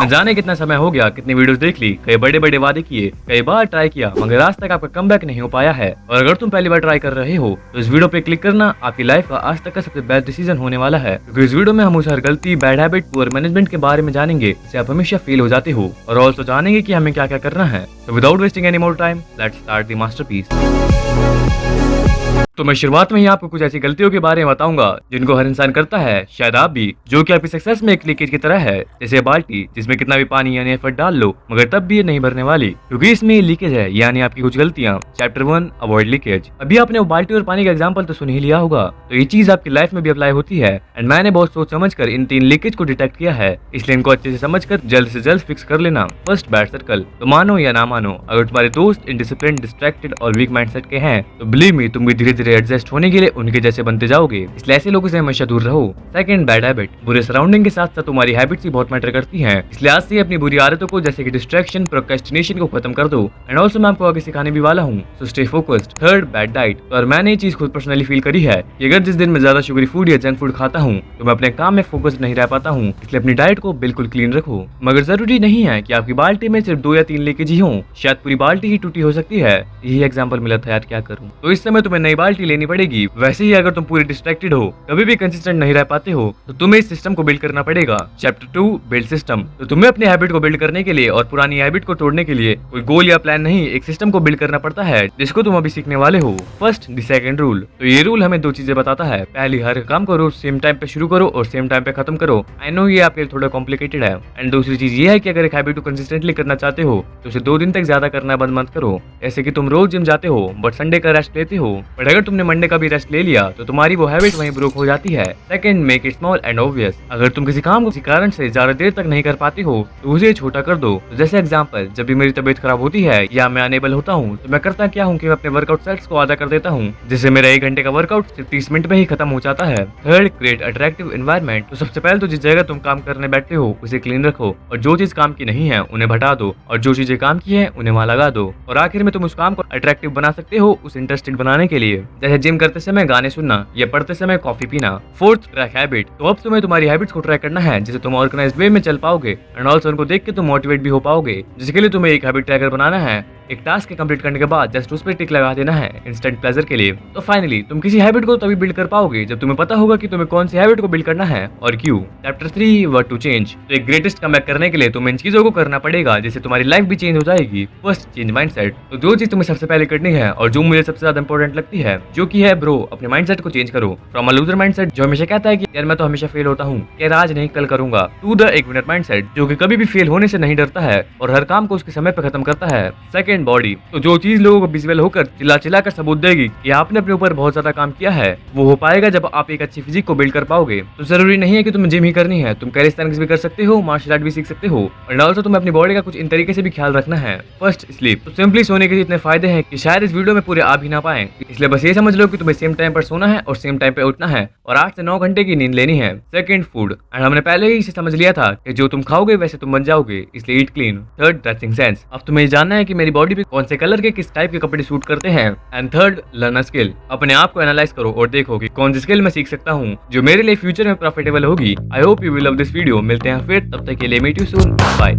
न जाने कितना समय हो गया, कितनी वीडियोस देख ली, कई बड़े बड़े वादे किए, कई बार ट्राई किया, मगर आज तक आपका कमबैक नहीं हो पाया है। और अगर तुम पहली बार ट्राई कर रहे हो तो इस वीडियो पे क्लिक करना आपकी लाइफ का आज तक का सबसे बेस्ट डिसीजन होने वाला है, क्योंकि इस वीडियो में हम उस हर गलती, बैड हैबिट, पुअर मैनेजमेंट के बारे में जानेंगे जिससे आप हमेशा फेल हो जाते हो, और ऑल्सो जानेंगे कि हमें क्या क्या करना है। तो without wasting any more time, let's start the masterpiece. तो मैं शुरुआत में ही आपको कुछ ऐसी गलतियों के बारे में बताऊंगा जिनको हर इंसान करता है, शायद आप भी, जो कि आपकी सक्सेस में एक लीकेज की तरह है, जैसे बाल्टी जिसमें कितना भी पानी यानी एफर्ट डाल लो मगर तब भी ये नहीं भरने वाली, क्योंकि इसमें ये लीकेज है, यानी आपकी कुछ गलतियां। Chapter 1, avoid leakage. अभी आपने वो बाल्टी और पानी का एग्जाम्पल तो सुन ही लिया होगा, तो ये चीज आपकी लाइफ में भी अप्लाई होती है। एंड मैंने बहुत सोच समझ कर इन 3 लीकेज को डिटेक्ट किया है, इसलिए इनको अच्छे से समझ कर जल्द से जल्द फिक्स कर लेना। First, bad circle. तो मानो या ना मानो, अगर तुम्हारे दोस्त इनडिसिप्लिन, डिस्ट्रैक्टेड और वीक माइंडसेट के हैं तो बिलीव मी, तुम भी धीरे धीरे एडजस्ट होने के लिए उनके जैसे बनते जाओगे, इसलिए ऐसे लोगों से हमेशा दूर रहो। Second, bad habit. बुरे सराउंडिंग के साथ साथ तुम्हारी हैबिट्स भी बहुत मैटर करती हैं, इसलिए आज से अपनी बुरी आदतों को जैसे कि डिस्ट्रैक्शन, प्रोक्रेस्टिनेशन को खत्म कर दो। एंड ऑल्सो मैं आपको आगे सिखाने भी वाला हूँ, so stay focused. Third, bad diet. तो और मैंने ये चीज खुद पर्सनली फील करी है कि अगर जिस दिन मैं ज्यादा शुगरी फूड या जंक फूड खाता हूँ तो मैं अपने काम में फोकस नहीं रह पाता हूँ, इसलिए अपनी डाइट को बिल्कुल क्लीन रखो। मगर जरूरी नहीं है कि आपकी बाल्टी में सिर्फ 2 या 3 लीकेज ही हो, शायद पूरी बाल्टी ही टूटी हो सकती है। यही एग्जाम्पल मिला था यार, क्या करूँ। तो इस समय तुम्हें नई बाल्टी लेनी पड़ेगी। वैसे ही अगर तुम पूरे डिस्ट्रैक्टेड हो, कभी भी कंसिस्टेंट नहीं रह पाते हो, तो तुम्हें इस सिस्टम को बिल्ड करना पड़ेगा। Chapter 2, build system. तो तुम्हें अपने हैबिट को बिल्ड करने के लिए और पुरानी हैबिट को तोड़ने के लिए कोई गोल या प्लान नहीं, एक सिस्टम को बिल्ड करना पड़ता है जिसको तुम अभी सीखने वाले हो। First, the second rule. तो ये रूल हमें 2 चीजें बताता है। पहली, हर काम को रोज सेम टाइम पे शुरू करो और सेम टाइम पे खत्म करो। आई नो ये आपके लिए थोड़ा कॉम्प्लिकेटेड है। एंड दूसरी चीज ये है कि अगर एक हैबिट को कंसिस्टेंटली करना चाहते हो तो उसे 2 दिन तक ज्यादा करना बंद मत करो। जैसे कि तुम रोज जिम जाते हो बट संडे का रेस्ट लेते हो, बट अगर तुमने मंडे का भी रेस्ट ले लिया तो तुम्हारी वो हैबिट वहीं ब्रोक हो जाती है। Second, make it small and obvious. अगर तुम किसी काम को किसी कारण से ज्यादा देर तक नहीं कर पाती हो तो उसे छोटा कर दो। तो जैसे एग्जांपल, जब भी मेरी तबीयत खराब होती है या मैं अनेबल होता हूँ तो मैं करता क्या हूँ कि मैं अपने वर्कआउट सेट्स को आधा कर देता हूँ, जिससे मेरा 1 घंटे का वर्कआउट सिर्फ 30 मिनट में ही खत्म हो जाता है। Third, create attractive environment. तो सबसे पहले तो जिस जगह तुम काम करने बैठते हो उसे क्लीन रखो, और जो चीज काम की नहीं है उन्हें हटा दो, और जो चीजें काम की है उन्हें वहां लगा दो। और आखिर में तुम उस काम को अट्रैक्टिव बना सकते हो उस इंटरेस्टिंग बनाने के लिए, जैसे जिम करते समय गाने सुनना या पढ़ते समय कॉफी पीना। Fourth, track habit. तो अब तुम्हें तुम्हारी हैबिट्स को ट्रैक करना है जिससे तुम ऑर्गेनाइज्ड वे में चल पाओगे, एंड ऑल्सो उनको देख के तुम मोटिवेट भी हो पाओगे। जिसके लिए तुम्हें एक हैबिट ट्रैकर बनाना है। एक टास्क के कंप्लीट करने के बाद जस्ट उस पर टिक लगा देना है इंस्टेंट प्लेजर के लिए। तो फाइनली तुम किसी हैबिट को तभी बिल्ड कर पाओगे जब तुम्हें पता होगा कि तुम्हें कौन सी हैबिट को बिल्ड करना है और क्यों। Chapter 3, what to change. तो एक ग्रेटेस्ट कमबैक करने के लिए तुम्हें इन चीजों को करना पड़ेगा जिससे तुम्हारी लाइफ भी चेंज हो जाएगी। First, change mindset. तो जो चीज तुम्हें सबसे पहले करनी है और जो मुझे सबसे ज्यादा इंपॉर्टेंट लगती है, जो कि है ब्रो, अपने माइंडसेट को चेंज करो। फ्रॉम अ लूजर माइंडसेट जो हमेशा कहता है कि यार मैं तो हमेशा फेल होता हूँ, यार आज नहीं कल करूंगा, टू द एक विनर माइंडसेट जो कि कभी भी फेल होने से नहीं डरता है और हर काम को उसके समय पे खत्म करता है। Second, body. तो जो चीज लोगों को विजुअल होकर चिल्ला चिल्ला कर सबूत देगी कि आपने अपने ऊपर बहुत ज्यादा काम किया है, वो हो पाएगा जब आप एक अच्छी फिजिक को बिल्ड कर पाओगे। तो जरूरी नहीं है कि तुम्हें जिम ही करनी है, तुम कैलिस्थेनिक्स भी कर सकते हो, मार्शल आर्ट भी सीख सकते हो, और ऑल्सो तुम्हें अपनी बॉडी का कुछ इन तरीके से भी ख्याल रखना है। First, sleep. तो सिंपली सोने के इतने फायदे हैं कि शायद इस वीडियो में पूरे आ भी ना पाए, इसलिए बस ये समझ लो कि तुम्हें सेम टाइम पर सोना है और सेम टाइम पे उठना है और 8 से 9 घंटे की नींद लेनी है। Second, food. एंड हमने पहले ही इसे समझ लिया था कि जो तुम खाओगे वैसे तुम बन जाओगे, इसलिए ईट क्लीन। Third, dressing sense. अब तुम्हें जानना है कि मेरी बॉडी पे कौन से कलर के किस टाइप के कपड़े सूट करते हैं। And third, learn a skill. अपने आप को एनालाइज करो और देखो कि कौन सी स्किल मैं सीख सकता हूँ जो मेरे लिए फ्यूचर में प्रॉफिटेबल होगी। I hope you will love this video. मिलते हैं फिर, तब तक के लिए मीट यू सून, बाय।